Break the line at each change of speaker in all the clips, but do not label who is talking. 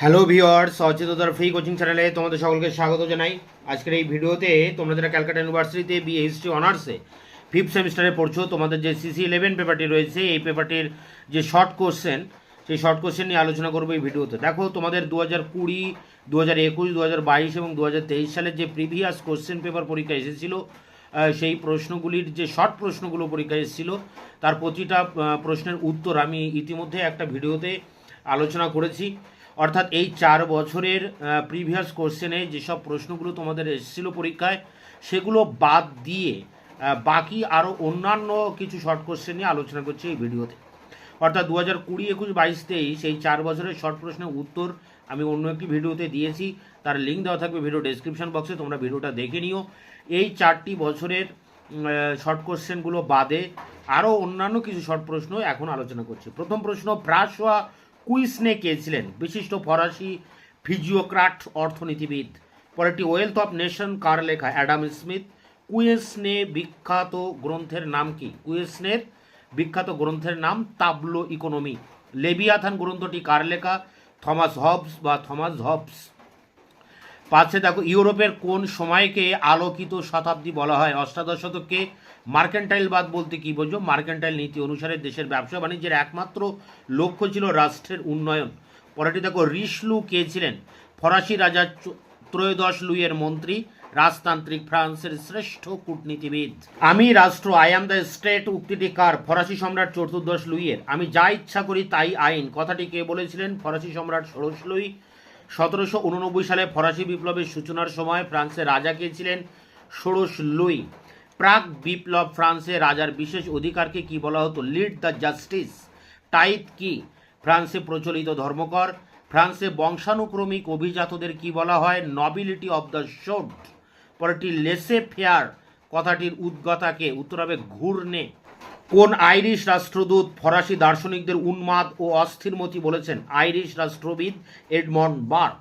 Hello viewers, অচেতনতার free coaching চ্যানেলে তোমাদের সকলকে স্বাগত জানাই। আজকের এই ভিডিওতে তোমরা যারা ক্যালকাটা ইউনিভার্সিটিতে বিএ হিস্ট্রি অনার্সে ফিফথ সেমিস্টারে পড়ছো, তোমাদের যে CC11 পেপারটি রয়েছে, এই পেপারটির যে শর্ট কোশ্চেন, সেই শর্ট কোশ্চেন নিয়ে আলোচনা করবো এই ভিডিওতে। দেখো, তোমাদের 2020, 2021, 2022 এবং 2023 সালের যে প্রিভিয়াস কোশ্চেন পেপার পরীক্ষা এসেছিলো, সেই প্রশ্নগুলির যে শর্ট প্রশ্নগুলো পরীক্ষা এসেছিল, তার প্রতিটা প্রশ্নের উত্তর আমি ইতিমধ্যে একটা ভিডিওতে আলোচনা করেছি। অর্থাৎ এই 4 বছরের প্রিভিয়াস কোশ্চেনে যেসব প্রশ্নগুলো তোমাদের এসেছিলো পরীক্ষায়, সেগুলো বাদ দিয়ে বাকি আরও অন্যান্য কিছু শর্ট কোশ্চেন নিয়ে আলোচনা করছি এই ভিডিওতে। অর্থাৎ 2020, 21, 22, 23 এই 4 বছরের শর্ট প্রশ্নের উত্তর আমি অন্য একটি ভিডিওতে দিয়েছি, তার লিঙ্ক দেওয়া থাকবে ভিডিও ডেসক্রিপশন বক্সে, তোমরা ভিডিওটা দেখে নিও। এই 4টি বছরের শর্ট কোশ্চেনগুলো বাদে আরও অন্যান্য কিছু শর্ট প্রশ্ন এখন আলোচনা করছি। প্রথম প্রশ্ন, ফ্রাঁসোয়া কুইসনে কে ছিলেন? বিশিষ্ট ফরাসি ফিজিওক্রাট, অর্থনীতিবিদ। পরেরটি, ওয়েলথ অফ নেশন কার লেখা? Adam Smith. কুইসনে বিখ্যাত গ্রন্থের নাম কি? কুইসনের বিখ্যাত গ্রন্থের নাম তাবলো ইকোনমি। লেভিয়াথান গ্রন্থটি কার লেখা? থমাস হবস বা থমাস হবস। পাঁচে দেখো, ইউরোপের কোন সময়কে আলোকিত শতাব্দী বলা হয়? অষ্টাদশ শতককে। মার্কেন্টাইলবাদ বলতে কি বোঝো? মার্কেন্টাইল নীতি অনুসারে দেশের ব্যবসা বাণিজ্যের একমাত্র লক্ষ্য ছিল রাষ্ট্রের উন্নয়ন। পরেরটি দেখো, রিশলু কে ছিলেন? ফরাসি রাজা ত্রয়োদশ লুইয়ের মন্ত্রী, রাজতান্ত্রিক, ফ্রান্সের শ্রেষ্ঠ কূটনীতিবিদ। আমি রাষ্ট্র, আই অ্যাম দ্য স্টেট উক্তিটি কার? ফরাসি সম্রাট চতুর্দশ লুইয়ের। আমি যা ইচ্ছা করি তাই আইন কথাটি কে বলেছিলেন? ফরাসি সম্রাট ষোড়শ লুই। 1789 সালে ফরাসি বিপ্লবের সূচনার সময় ফ্রান্সের রাজা কে ছিলেন? ষোড়শ লুই। প্রাক বিপ্লব ফ্রান্সে রাজার বিশেষ অধিকারকে কি বলা হতো? Lead the justice. টাইথ কি? ফ্রান্সে প্রচলিত ধর্মকর। ফ্রান্সে বংশানুক্রমিক অভিজাতদের কি বলা হয়? নবিলিটি অব দ্য শোড। পরেরটি, লেসে ফেয়ার কথাটির উদ্গতাকে? উত্তর হবে ঘুর্নে। কোন আইরিশ রাষ্ট্রদূত ফরাসি দার্শনিকদের উন্মাদ ও অস্থিরমতি বলেছেন? আইরিশ রাষ্ট্রবিদ Edmund Burke.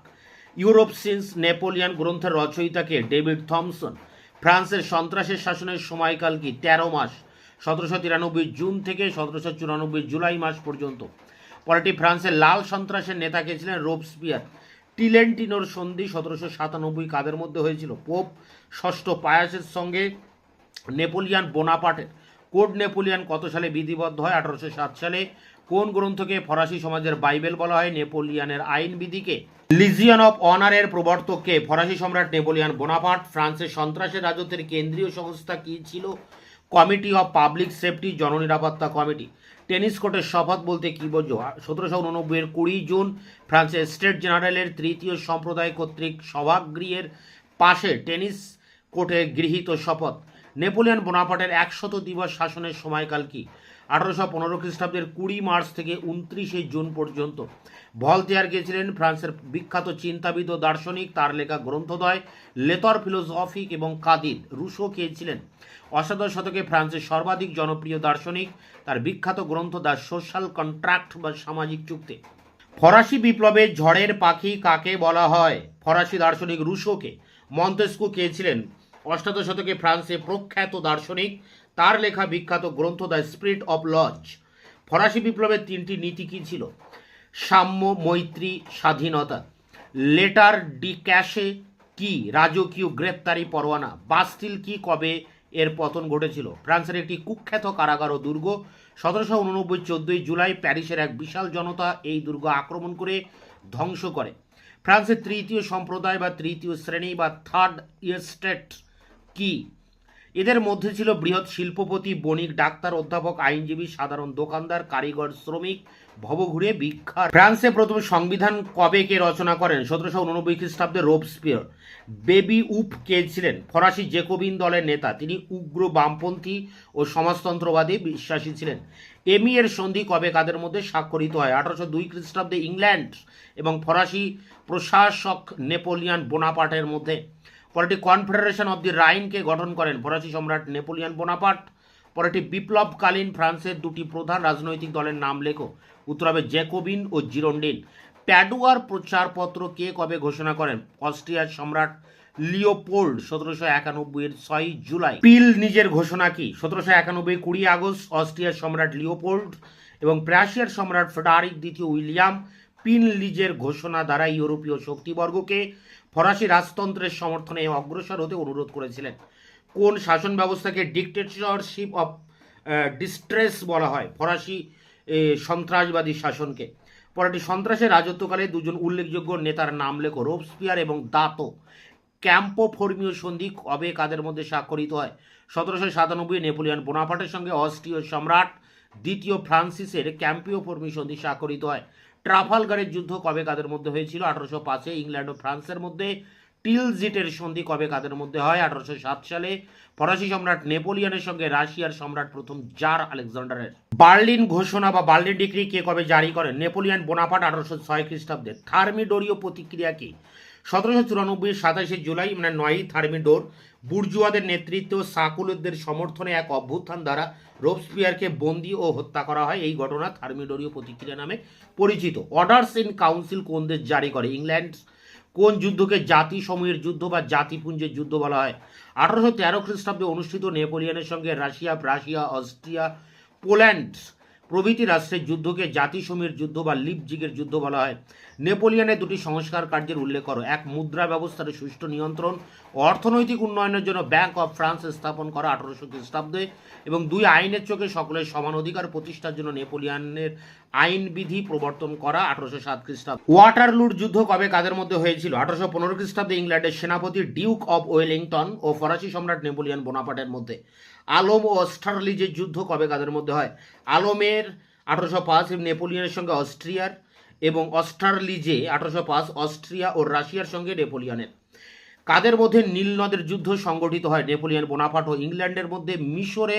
Europe since Napoleon গ্রন্থের রচয়িতাকে? David Thomson. ফ্রান্সের সন্ত্রাসের শাসনের সময়কাল কি? 13 মাস, 1793 জুন থেকে 1794 জুলাই মাস পর্যন্ত। পরেরটি, ফ্রান্সের লাল সন্ত্রাসের নেতা কে ছিলেন? রোবসপিয়ার। টিলেন্টিনোর সন্ধি 1797 কাদের মধ্যে হয়েছিল? পোপ ষষ্ঠ পায়াসের সঙ্গে নেপোলিয়ান বোনাপার্টের। কোড নেপোলিয়ান কত সালে বিধিবদ্ধ হয়? 1807 সালে। কোন গ্রন্থকে ফরাসি সমাজের বাইবেল বলা হয়? নেপোলিয়ানের আইনবিধিকে। লিজিয়ন অফ অনারের প্রবর্তককে? ফরাসি সম্রাট নেপোলিয়ান বোনাপার্ট। ফ্রান্সের সন্ত্রাসের রাজত্বের কেন্দ্রীয় সংস্থা কি ছিল? কমিটি অফ পাবলিক সেফটি, জননিরাপত্তা কমিটি। টেনিস কোর্টের শপথ বলতে কি বোঝো? 1789 20 জুন ফ্রান্সের স্টেট জেনারেলের তৃতীয় সম্প্রদায় কর্তৃক সভাগৃহের পাশে টেনিস কোর্টে গৃহীত শপথ। নেপোলিয়ান বোনাপার্টের 100 দিবস শাসনের সময়কাল কি? 1815 খ্রিস্টাব্দের 20 মার্চ থেকে 29 জুন পর্যন্ত। ভলতেয়ার কে ছিলেন? ফ্রান্সের বিখ্যাত চিন্তাবিদ ও দার্শনিক, তার লেখা গ্রন্থদ্বয় লেতর ফিলোসফিক এবং কাদিদ। রুশো কে ছিলেন? অষ্টাদশ শতকে ফ্রান্সের সর্বাধিক জনপ্রিয় দার্শনিক, তার বিখ্যাত গ্রন্থ দ্য সোশ্যাল কন্ট্রাক্ট বা সামাজিক চুক্তি। ফরাসি বিপ্লবের ঝড়ের পাখি কাকে বলা হয়? ফরাসি দার্শনিক রুশোকে। মন্তেস্কু কে ছিলেন? অষ্টাদশ শতকে ফ্রান্সে প্রখ্যাত দার্শনিক, তার লেখা বিখ্যাত গ্রন্থ দ্য স্পিরিট অফ লজ। ফরাসি বিপ্লবের 3টি নীতি কী ছিল? সাম্য, মৈত্রী, স্বাধীনতা। লেটার ডি ক্যাশে কি? রাজকীয় গ্রেপ্তারি পরোয়ানা। বাস্টিল কি? কবে এর পতন ঘটেছিল? ফ্রান্সের একটি কুখ্যাত কারাগার ও দুর্গ। 1789 14 জুলাই প্যারিসের এক বিশাল জনতা এই দুর্গ আক্রমণ করে ধ্বংস করে। ফ্রান্সের তৃতীয় সম্প্রদায় বা তৃতীয় শ্রেণী বা থার্ড এস্টেট কি? এদের মধ্যে ছিল বৃহৎ শিল্পপতি, বণিক, ডাক্তার, অধ্যাপক, আইনজীবী, সাধারণ দোকানদার, কারিগর, শ্রমিক, ভবঘুরে ভিক্ষার। ফ্রান্সে প্রথম সংবিধান কবে কে রচনা করেন? 1789 খ্রিস্টাব্দে রোবসপিয়ার। বেবি উপ কে ছিলেন? ফরাসি জেকোবিন দলের নেতা, তিনি উগ্র বামপন্থী ও সমাজতন্ত্রবাদী বিশ্বাসী ছিলেন। এমিয়ের সন্ধি কবে কাদের মধ্যে স্বাক্ষরিত হয়? 1802 খ্রিস্টাব্দে ইংল্যান্ড এবং ফরাসি প্রশাসক নেপোলিয়ান বোনাপার্টের মধ্যে। পরেরটি, কনফেডারেশন অব দি রাইনকে গঠন করেন? ফরাসি সম্রাট নেপোলিয়ান বোনাপার্ট। পরেরটি, বিপ্লবকালীন ফ্রান্সের 2টি প্রধান রাজনৈতিক দলের নাম লেখো? উত্তর হবে জ্যাকোবিন ও জিরোন্ডিন। প্যাডুয়ার প্রচারপত্র কে কবে ঘোষণা করেন? অস্ট্রিয়ার সম্রাট লিওপোল্ড 1791 6 জুলাই। পিল নিজের ঘোষণা কি? 1791 20 আগস্ট অস্ট্রিয়ার সম্রাট লিওপোল্ড এবং প্রাশিয়ার সম্রাট ফ্রেডারিক দ্বিতীয় উইলিয়াম পিন লিজের ঘোষণা দ্বারা ইউরোপীয় শক্তিবর্গকে ফরাসি রাজতন্ত্রের সমর্থনে অগ্রসর হতে অনুরোধ করেছিলেন? কোন শাসন ব্যবস্থাকে ডিক্টেটরশিপ অফ ডিস্ট্রেস বলা হয়? ফরাসি সন্ত্রাসবাদী শাসনকে। পরটি সন্ত্রাসের রাজত্বকালে দুজন উল্লেখযোগ্য নেতার নাম লেখো। রোবসপিয়ার এবং দাতো। ক্যাম্পো ফর্মীয় সন্ধি কবে কাদের মধ্যে স্বাক্ষরিত হয়? 1797 নেপোলিয়ন বোনাপার্টের সঙ্গে অস্ট্রীয় সম্রাট দ্বিতীয় ফ্রান্সিসের ক্যাম্পিও ফর্মি সন্ধি স্বাক্ষরিত হয়। ট্রাফালগারের যুদ্ধ কবে কাদের মধ্যে হয়েছিল? 1805-এ ইংল্যান্ড ও ফ্রান্সের মধ্যে। টিলজিটের সন্ধি কবে কাদের মধ্যে হয়? 1807 সালে ফরাসি সম্রাট নেপোলিয়নের সঙ্গে রাশিয়ার সম্রাট প্রথম জার আলেকজান্ডারের। বার্লিন ঘোষণা বা বার্লিন ডিক্রি কে কবে জারি করেন? নেপোলিয়ন বোনাপার্ট 1806 খ্রিস্টাব্দে। থার্মিডোরীয় প্রতিক্রিয়া কি? 1794 27 জুলাই মানে 9 থার্মিডোর বুর্জুয়াদের নেতৃত্বে সাকুলদের সমর্থনে এক অভ্যুত্থান দ্বারা রোবসপিয়ারকে বন্দি ও হত্যা করা হয়। এই ঘটনা থার্মিডোরীয় প্রতিক্রিয়া নামে পরিচিত। অর্ডার্স ইন কাউন্সিল কোন দেশ জারি করে? ইংল্যান্ড। কোন যুদ্ধকে জাতিসমূহের যুদ্ধ বা জাতিপুঞ্জের যুদ্ধ বলা হয়? 1813 খ্রিস্টাব্দে অনুষ্ঠিত নেপোলিয়নের সঙ্গে রাশিয়া, অস্ট্রিয়া, পোল্যান্ড প্রভৃতি রাষ্ট্রের যুদ্ধকে জাতিসমূহের যুদ্ধ বা লিপজিগের যুদ্ধ বলা হয়। নেপোলিয়নের দুটি সংস্কার কার্যের উল্লেখ করো। এক, মুদ্রা ব্যবস্থার সুষ্ঠু নিয়ন্ত্রণ ও অর্থনৈতিক উন্নয়নের জন্য ব্যাংক অফ ফ্রান্স স্থাপন করা 1800 খ্রিস্টাব্দে। এবং দুই, আইনের চোখে সকলের সমান অধিকার প্রতিষ্ঠার জন্য নেপোলিয়নের আইনবিধি প্রবর্তন করা 1807 খ্রিস্টাব্দ। ওয়াটারলুর যুদ্ধ কবে কাদের মধ্যে হয়েছিল? 1815 খ্রিস্টাব্দে ইংল্যান্ডের সেনাপতি ডিউক অব ওয়েলিংটন ও ফরাসি সম্রাট নেপোলিয়ন বোনাপার্টের মধ্যে। আলম ও অস্টারলিজের যুদ্ধ কবে কাদের মধ্যে হয়? আলমের 1805 নেপোলিয়নের সঙ্গে অস্ট্রিয়ার এবং অস্টারলিজে 1805 অস্ট্রিয়া ও রাশিয়ার সঙ্গে নেপোলিয়নের। কাদের মধ্যে নীল নদের যুদ্ধ সংগঠিত হয়? নেপোলিয়ন বোনাপার্ট ও ইংল্যান্ডের মধ্যে। মিশরে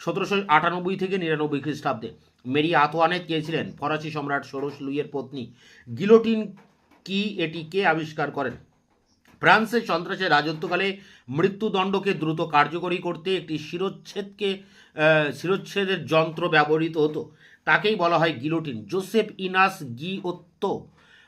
1798 থেকে 99 খ্রিস্টাব্দে। মেরি আতোয়ানেত কে ছিলেন? ফরাসি সম্রাট ষোড়শ লুইয়ের পত্নী। গিলোটিন কি, এটি কে আবিষ্কার করেন? ফ্রান্সের সন্ত্রাসের রাজত্বকালে মৃত্যুদণ্ডকে দ্রুত কার্যকরী করতে একটি শিরচ্ছেদের যন্ত্র ব্যবহৃত হতো, তাকেই বলা হয় গিলোটিন। জোসেফ ইনাস গিওত্তো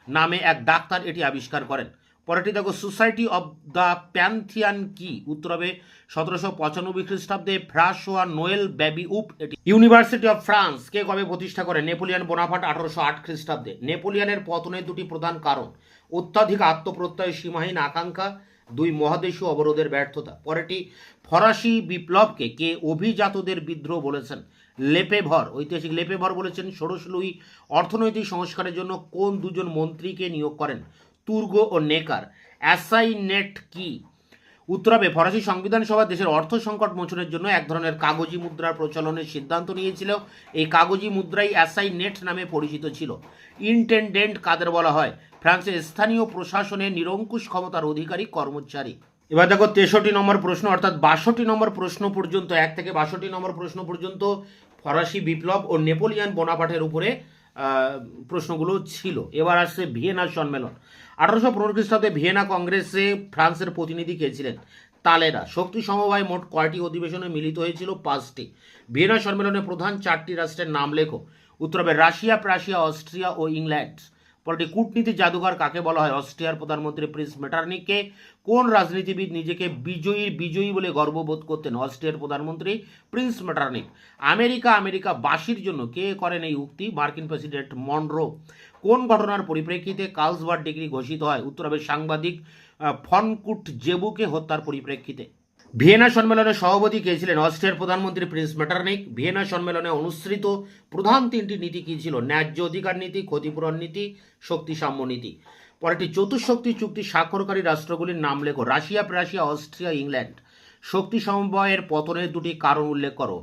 নামে এক ডাক্তার এটি আবিষ্কার করেন। পরেরটি দেখো, সোসাইটি অব দ্য প্যান্থিয়ান কি? উত্তর হবে 1795 খ্রিস্টাব্দে ফ্রাঁসোয়া নোয়েল ব্যাবিউপ এটি। ইউনিভার্সিটি অফ ফ্রান্স কে কবে প্রতিষ্ঠা করেন? নেপোলিয়ন বোনাপার্ট 1808 খ্রিস্টাব্দে। নেপোলিয়নের পতনের দুটি প্রধান কারণ: অত্যাধিক আত্মপ্রত্যয়, সীমাহীন আকাঙ্ক্ষা, দুই, মহাদেশীয় অবরোধের ব্যর্থতা। পরেরটি, ফরাসি বিপ্লবকে কে অভিজাতদের বিদ্রোহ বলেছেন? লেপেভর, ঐতিহাসিক লেপেভর বলেছেন। ষোড়শ লুই অর্থনৈতিক সংস্কারের জন্য কোন দুজন মন্ত্রীকে নিয়োগ করেন? তুর্গো ও নেকার। অ্যাসাইনেট কি? উত্তর হবে ফরাসি সংবিধান সভা দেশের অর্থ সংকট মোচনের জন্য এক ধরনের কাগজি মুদ্রার প্রচলনের সিদ্ধান্ত নিয়েছিল। এই কাগজি মুদ্রাই অ্যাসাইনেট নামে পরিচিত ছিল। ইন্টেন্ডেন্ট কাদের বলা হয়? ফ্রান্সের স্থানীয় প্রশাসনের নিরঙ্কুশ ক্ষমতার অধিকারী কর্মচারী। এবার দেখো 63 নম্বর প্রশ্ন, অর্থাৎ 62 নম্বর প্রশ্ন পর্যন্ত, 1 থেকে 62 নম্বর প্রশ্ন পর্যন্ত ফরাসি বিপ্লব ও নেপোলিয়ন বোনাপার্টের উপরে প্রশ্নগুলো ছিল। এবার আসছে ভিয়েনা সম্মেলন। 1815 খ্রিস্টাব্দে ভিয়েনা কংগ্রেসে ফ্রান্সের প্রতিনিধি কে ছিলেন? তালেরা। শক্তি সমবায় মোট কয়টি অধিবেশনে মিলিত হয়েছিল? 5টি। ভিয়েনা সম্মেলনে প্রধান 4টি রাষ্ট্রের নাম লেখো। উত্তর হবে রাশিয়া, অস্ট্রিয়া ও ইংল্যান্ড। পরটি, কূটনীতি জাদুঘর কাকে বলা হয়? অস্ট্রিয়ার প্রধানমন্ত্রী প্রিন্স মেটারনিখকে। কোন রাজনীতিবিদ নিজেকে বিজয়ী বলে গর্ববোধ করতেন? অস্ট্রিয়ার প্রধানমন্ত্রী প্রিন্স মেটারনিখ। আমেরিকা বাসীর জন্য কে করেন এই উক্তি? মার্কিন প্রেসিডেন্ট মনরো। কোন ঘটনার পরিপ্রেক্ষিতে কার্লসবার্গ ডিক্রি ঘোষিত হয়? উত্তর হবে সাংবাদিক ফনকুট জেবুকে হত্যার পরিপ্রেক্ষিতে। ভিয়েনা সম্মেলনের সভাপতি কে ছিলেন? অস্ট্রিয়ার প্রধানমন্ত্রী প্রিন্স মেটারনিখ। ভিয়েনা সম্মেলনে অনুসৃত প্রধান 3টি নীতি কি ছিল? ন্যায্য অধিকার নীতি, ক্ষতিপূরণ নীতি, শক্তি সাম্য নীতি। পরেরটি, চতুষ্শক্তি চুক্তি স্বাক্ষরকারী রাষ্ট্রগুলির নাম লেখো। Russia, Austria, England. শক্তি সমবায়ের পতনের 2টি কারণ উল্লেখ করো।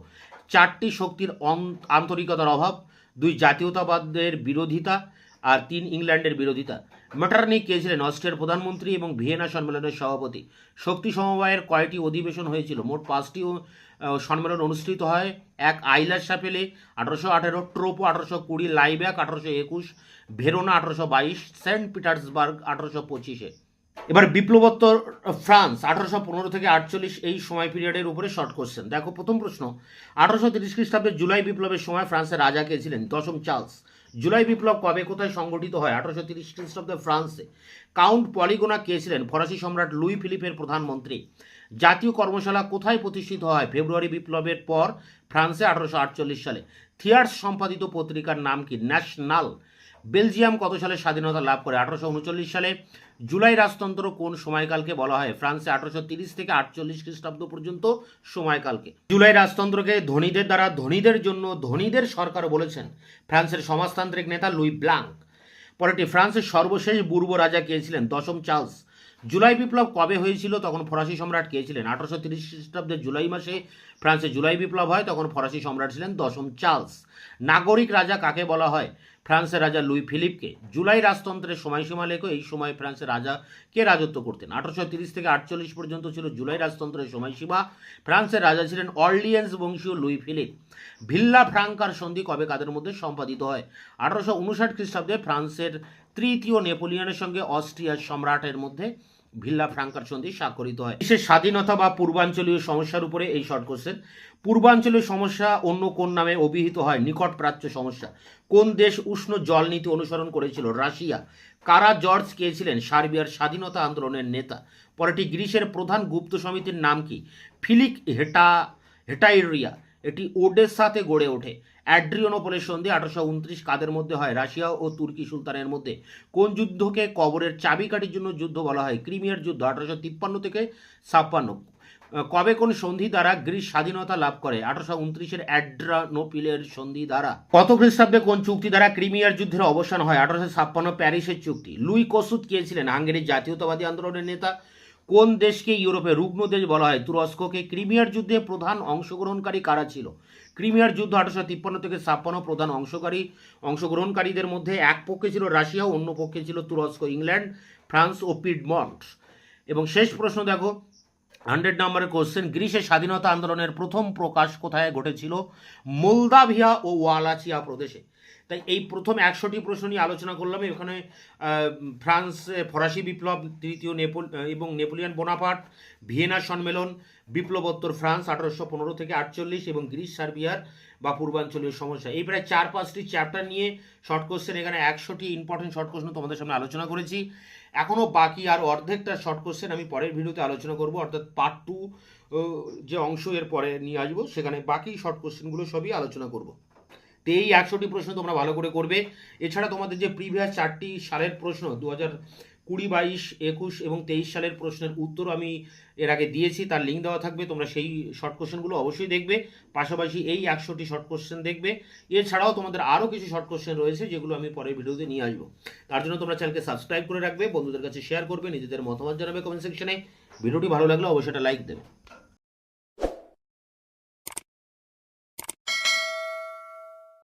4টি, শক্তির আন্তরিকতার অভাব, 2, জাতীয়তাবাদের বিরোধিতা, আর 3, ইংল্যান্ডের বিরোধিতা। মেটারনিখ কে ছিলেন? অস্ট্রিয়ার প্রধানমন্ত্রী এবং ভিয়েনা সম্মেলনের সভাপতি। শক্তি সমবায়ের কয়টি অধিবেশন হয়েছিল? মোট 5টি সম্মেলন অনুষ্ঠিত হয়। 1, আইলার শাপেলে 1818, ট্রোপো 1820, লাইব্যাক 1821, ভেরোনা 1822, সেন্ট পিটার্সবার্গ 1825-এ। এবার বিপ্লবোত্তর ফ্রান্স 1815 থেকে 48 এই সময় পিরিয়ডের উপরে শর্ট কোশ্চেন। দেখো প্রথম প্রশ্ন, 1830 খ্রিস্টাব্দে জুলাই বিপ্লবের সময় ফ্রান্সের রাজা কে ছিলেন? দশম চার্লস। জুলাই বিপ্লব কবে কোথায় সংগঠিত হয়? 1830 খ্রিস্টাব্দে ফ্রান্সে। কাউন্ট পলিগোনা কে ছিলেন? ফরাসি সম্রাট লুই ফিলিপের প্রধানমন্ত্রী। জাতীয় কর্মশালা কোথায় প্রতিষ্ঠিত হয়? ফেব্রুয়ারি বিপ্লবের পর ফ্রান্সে 1848 সালে। থিয়ার্স সম্পাদিত পত্রিকার নাম কি? ন্যাশনাল। বেলজিয়াম কত সালে স্বাধীনতা লাভ করে? 1839 সালে। জুলাই রাজতন্ত্র কোন সময়কালকে বলা হয়? ফ্রান্সে 1830 থেকে 48 খ্রিস্টাব্দ পর্যন্ত সময়কালকে। জুলাই রাজতন্ত্রকে ধনীদের দ্বারা ধনীদের জন্য ধনীদের সরকার বলেছেন ফ্রান্সের সমাজতান্ত্রিক নেতা লুই ব্লাঙ্ক। পরেরটি, ফ্রান্সের সর্বশেষ বুর্বো রাজা কে ছিলেন? দশম চার্লস। জুলাই বিপ্লব কবে হয়েছিল? তখন ফরাসি সম্রাট কে ছিলেন? 1830 খ্রিস্টাব্দের জুলাই মাসে ফ্রান্সে জুলাই বিপ্লব হয়, তখন ফরাসি সম্রাট ছিলেন দশম চার্লস। নাগরিক রাজা কাকে বলা হয়? ফ্রান্সের রাজা লুই ফিলিপকে। জুলাই রাজতন্ত্রের সময়সীমা লেখো। এই সময় ফ্রান্সের রাজা কে রাজত্ব করতেন? 1830 থেকে 48 পর্যন্ত ছিল জুলাই রাজতন্ত্রের সময়সীমা। ফ্রান্সের রাজা ছিলেন অর্লিয়েন্স বংশীয় লুই ফিলিপ। ভিল্লা ফ্রাঙ্কার সন্ধি কবে কাদের মধ্যে সম্পাদিত হয়? 1859 খ্রিস্টাব্দে ফ্রান্সের তৃতীয় নেপোলিয়নের সঙ্গে অস্ট্রিয়ার সম্রাটের মধ্যে ভিল্লা ফ্রাঙ্কার সন্ধি স্বাক্ষরিত হয়। দেশের স্বাধীনতা বা পূর্বাঞ্চলীয় সমস্যার উপরে এই শর্ট কোশ্চেন। পূর্বাঞ্চলীয় সমস্যা অন্য কোন নামে অভিহিত হয়? নিকট প্রাচ্য সমস্যা। কোন দেশ উষ্ণ জল নীতি অনুসরণ করেছিল? রাশিয়া। কারা জর্জ কে ছিলেন? সার্বিয়ার স্বাধীনতা আন্দোলনের নেতা। পরেরটি, গ্রিসের প্রধান গুপ্ত সমিতির নাম কি? ফিলিক হেটাইরিয়া। এটি ওডেসাতে গড়ে ওঠে। অ্যাড্রিয়ানোপোলের সন্ধি 1829 কাদের মধ্যে হয়? রাশিয়া ও তুর্কি সুলতানের মধ্যে। কোন যুদ্ধকে কবরের চাবিকাঠির জন্য যুদ্ধ বলা হয়? ক্রিমিয়ার যুদ্ধ 1853 থেকে 56। কবে কোন সন্ধি দ্বারা গ্রিস স্বাধীনতা লাভ করে? 1829 অ্যাড্রিয়ানোপোলের সন্ধি দ্বারা। কত খ্রিস্টাব্দে কোন চুক্তি দ্বারা ক্রিমিয়ার যুদ্ধের অবসান হয়? 1856 প্যারিসের চুক্তি। লুই কসুত কে ছিলেন? হাঙ্গেরির জাতীয়তাবাদী আন্দোলনের নেতা। কোন দেশকে ইউরোপে রুগ্ন দেশ বলা হয়? তুরস্ককে। ক্রিমিয়ার যুদ্ধে প্রধান অংশগ্রহণকারী কারা ছিল? ক্রিমিয়ার যুদ্ধ 1853 থেকে 56। প্রধান অংশগ্রহণকারীদের মধ্যে এক পক্ষে ছিল রাশিয়া, অন্য পক্ষে ছিল তুরস্ক, ইংল্যান্ড, ফ্রান্স ও পিডমন্ট। এবং শেষ প্রশ্ন দেখো, 100 নম্বরের কোশ্চেন। গ্রিসের স্বাধীনতা আন্দোলনের প্রথম প্রকাশ কোথায় ঘটেছিল? মোলদাভিয়া ও ওয়ালাচিয়া প্রদেশে। তাই এই প্রথম 100টি প্রশ্ন নিয়ে আলোচনা করলাম। এখানে ফরাসি বিপ্লব, তৃতীয় এবং নেপোলিয়ন বোনাপার্ট, ভিয়েনা সম্মেলন, বিপ্লবোত্তর ফ্রান্স 1815 থেকে 48 এবং গ্রিস সার্বিয়ার বা পূর্বাঞ্চলীয় সমস্যা, এই প্রায় 4-5টি চ্যাপ্টার নিয়ে শর্ট কোশ্চেন, এখানে 100টি ইম্পর্টেন্ট শর্ট কোশ্চেন তোমাদের সামনে আলোচনা করেছি। এখনও বাকি আর অর্ধেকটা শর্ট কোশ্চেন আমি পরের ভিডিওতে আলোচনা করব, অর্থাৎ পার্ট 2 যে অংশ এর পরে নিয়ে আসবো, সেখানে বাকি শর্ট কোশ্চেনগুলো সবই আলোচনা করব। তো এই 100টি প্রশ্ন তোমরা ভালো করে করবে। এছাড়া তোমাদের যে প্রিভিয়াস 4টি সালের প্রশ্ন 2020, 22, 21 এবং 23 সালের প্রশ্নের উত্তর আমি এর আগে দিয়েছি, তার লিঙ্ক দেওয়া থাকবে, তোমরা সেই শর্ট কোশ্চেনগুলো অবশ্যই দেখবে, পাশাপাশি এই 100টি শর্ট কোশ্চেন দেখবে। এছাড়াও তোমাদের আরও কিছু শর্ট কোশ্চেন রয়েছে যেগুলো আমি পরের ভিডিওতে নিয়ে আসবো। তার জন্য তোমরা চ্যানেলকে সাবস্ক্রাইব করে রাখবে, বন্ধুদের কাছে শেয়ার করবে, নিজেদের মতামত জানাবে কমেন্ট সেকশনে। ভিডিওটি ভালো লাগলে অবশ্যই একটা লাইক দেবে।